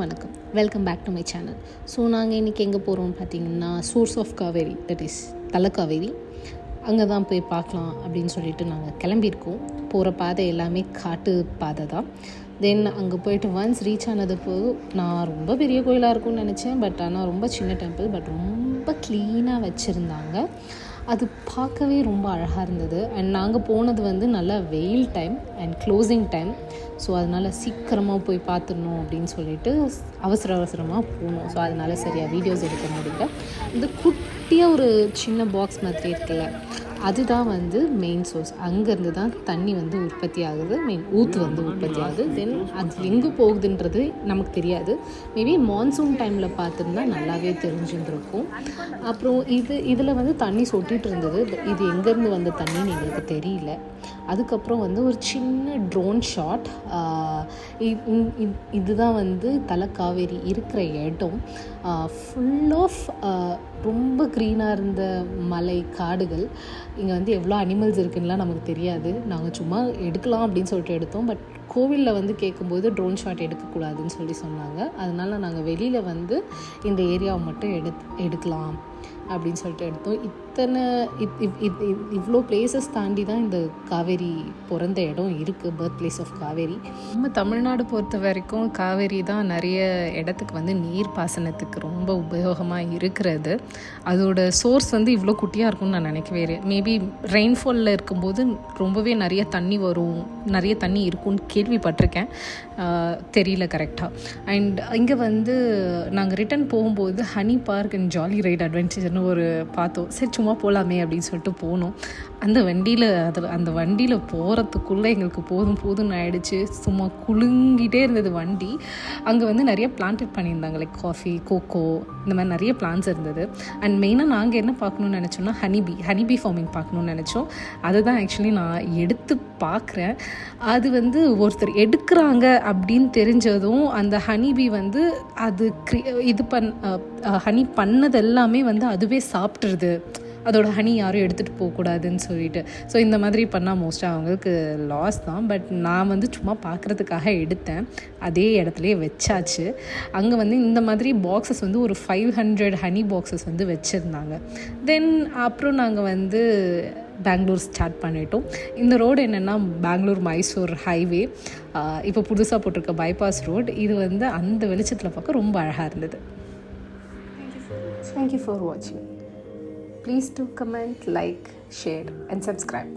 எல்லாருக்கும் வணக்கம். Welcome back to my channel. So நாங்கள் இன்றைக்கி எங்கே போகிறோம்னு பார்த்தீங்கன்னா, source of Kaveri, that is Talakaveri. அங்கே தான் போய் பார்க்கலாம் அப்படின்னு சொல்லிட்டு நாங்கள் கிளம்பியிருக்கோம். போகிற பாதை எல்லாமே காட்டு பாதை தான். தென் அங்கே போயிட்டு ஒன்ஸ் ரீச் ஆனதுக்கு நான் ரொம்ப பெரிய கோயிலாக இருக்கும்னு நினச்சேன். பட் ஆனால் ரொம்ப சின்ன டெம்பிள், பட் ரொம்ப க்ளீனாக வச்சுருந்தாங்க. அது பார்க்கவே ரொம்ப அழகாக இருந்தது. அண்ட் நாங்கள் போனது வந்து நல்லா வெயில் time and closing time. So அதனால் சீக்கிரமாக போய் பார்த்துடணும் அப்படின்னு சொல்லிட்டு அவசரமாக போனோம். ஸோ அதனால் சரியாக வீடியோஸ் எடுக்க முடியல. இந்த குட்டியாக ஒரு சின்ன பாக்ஸ் மாதிரி இருக்குல்ல, அதுதான் வந்து மெயின் சோர்ஸ். அங்கேருந்து தான் தண்ணி வந்து உற்பத்தி ஆகுது, ஊற்று வந்து உற்பத்தி ஆகுது. தென் அது எங்கே போகுதுன்றது நமக்கு தெரியாது. மேபி மான்சூன் டைமில் பார்த்துருந்தா நல்லாவே தெரிஞ்சுருக்கும். அப்புறம் இதில் வந்து தண்ணி சொட்டிகிட்டு இருந்தது. இது எங்கேருந்து வந்த தண்ணின்னு எங்களுக்கு தெரியல. அதுக்கப்புறம் வந்து ஒரு சின்ன ட்ரோன் ஷாட். இதுதான் வந்து தலக்காவேரி இருக்கிற இடம். ஃபுல் ஆஃப் ரொம்ப க்ரீனாக இருந்த மலை காடுகள். இங்கே வந்து எவ்வளோ அனிமல்ஸ் இருக்குன்னுலாம் நமக்கு தெரியாது. நாங்கள் சும்மா எடுக்கலாம் அப்படின்னு சொல்லிட்டு எடுத்தோம். பட் கோவிலில் வந்து கேட்கும்போது ட்ரோன் ஷாட் எடுக்கக்கூடாதுன்னு சொன்னாங்க. அதனால் நாங்கள் வெளியில் வந்து இந்த ஏரியாவை மட்டும் எடுக்கலாம் அப்படின்னு சொல்லிட்டு எடுத்தோம். இவ்வளோ பிளேசஸ் தாண்டி தான் இந்த காவேரி பிறந்த இடம் இருக்குது, பர்த் பிளேஸ் ஆஃப் காவேரி. நம்ம தமிழ்நாடு பொறுத்த வரைக்கும் காவேரி தான் நிறைய இடத்துக்கு வந்து நீர் பாசனத்துக்கு ரொம்ப உபயோகமாக இருக்கிறது. அதோட சோர்ஸ் வந்து இவ்வளோ குட்டியாக இருக்கும்னு நான் நினைக்கவே இல்லை. மேபி ரெயின்ஃபாலில் இருக்கும்போது ரொம்பவே நிறைய தண்ணி வரும், நிறைய தண்ணி இருக்கும்னு கேள்விப்பட்டிருக்கேன், தெரியல கரெக்டாக. அண்ட் இங்கே வந்து நாங்கள் ரிட்டன் போகும்போது Honey Park and Jolly Ride அட்வென்ச்சர்னு ஒரு பார்த்தோம். சரி சும்மா போகலாமே அப்படின்னு சொல்லிட்டு போனோம். அந்த வண்டியில் போகிறதுக்குள்ளே எங்களுக்கு போதும்னு ஆயிடுச்சு. சும்மா குலுங்கிட்டே இருந்தது வண்டி. அங்கே வந்து நிறைய பிளான்டட் பண்ணியிருந்தாங்க, லைக் காஃபி, கோகோ, இந்த மாதிரி நிறைய பிளான்ஸ் இருந்தது. அண்ட் மெயினாக நாங்கள் என்ன பார்க்கணுன்னு நினச்சோன்னா ஹனிபி ஃபார்மிங் பார்க்கணுன்னு நினச்சோம். அதுதான் ஆக்சுவலி நான் எடுத்து பார்க்குறேன். அது வந்து ஒருத்தர் எடுக்கிறாங்க அப்படின்னு தெரிஞ்சதும் அந்த ஹனிபி வந்து அது ஹனி பண்ணது எல்லாமே வந்து அதுவே சாப்பிட்ருது. அதோட ஹனி யாரும் எடுத்துகிட்டு போகக்கூடாதுன்னு சொல்லிட்டு. ஸோ இந்த மாதிரி பண்ணால் மோஸ்ட்டாக அவங்களுக்கு லாஸ் தான். பட் நான் வந்து சும்மா பார்க்குறதுக்காக எடுத்தேன். அதே இடத்துலையே வச்சாச்சு. அங்கே வந்து இந்த மாதிரி பாக்ஸஸ் வந்து ஒரு 500 ஹனி பாக்ஸஸ் வந்து வச்சுருந்தாங்க. தென் அப்புறம் நாங்கள் வந்து பெங்களூர் ஸ்டார்ட் பண்ணிட்டோம். இந்த ரோடு என்னென்னா பெங்களூர் மைசூர் ஹைவே, இப்போ புதுசாக போட்டிருக்க பைபாஸ் ரோடு. இது வந்து அந்த வெளிச்சத்தில் பார்க்க ரொம்ப அழகாக இருந்தது. Thank you for watching. Please do comment, like, share and subscribe.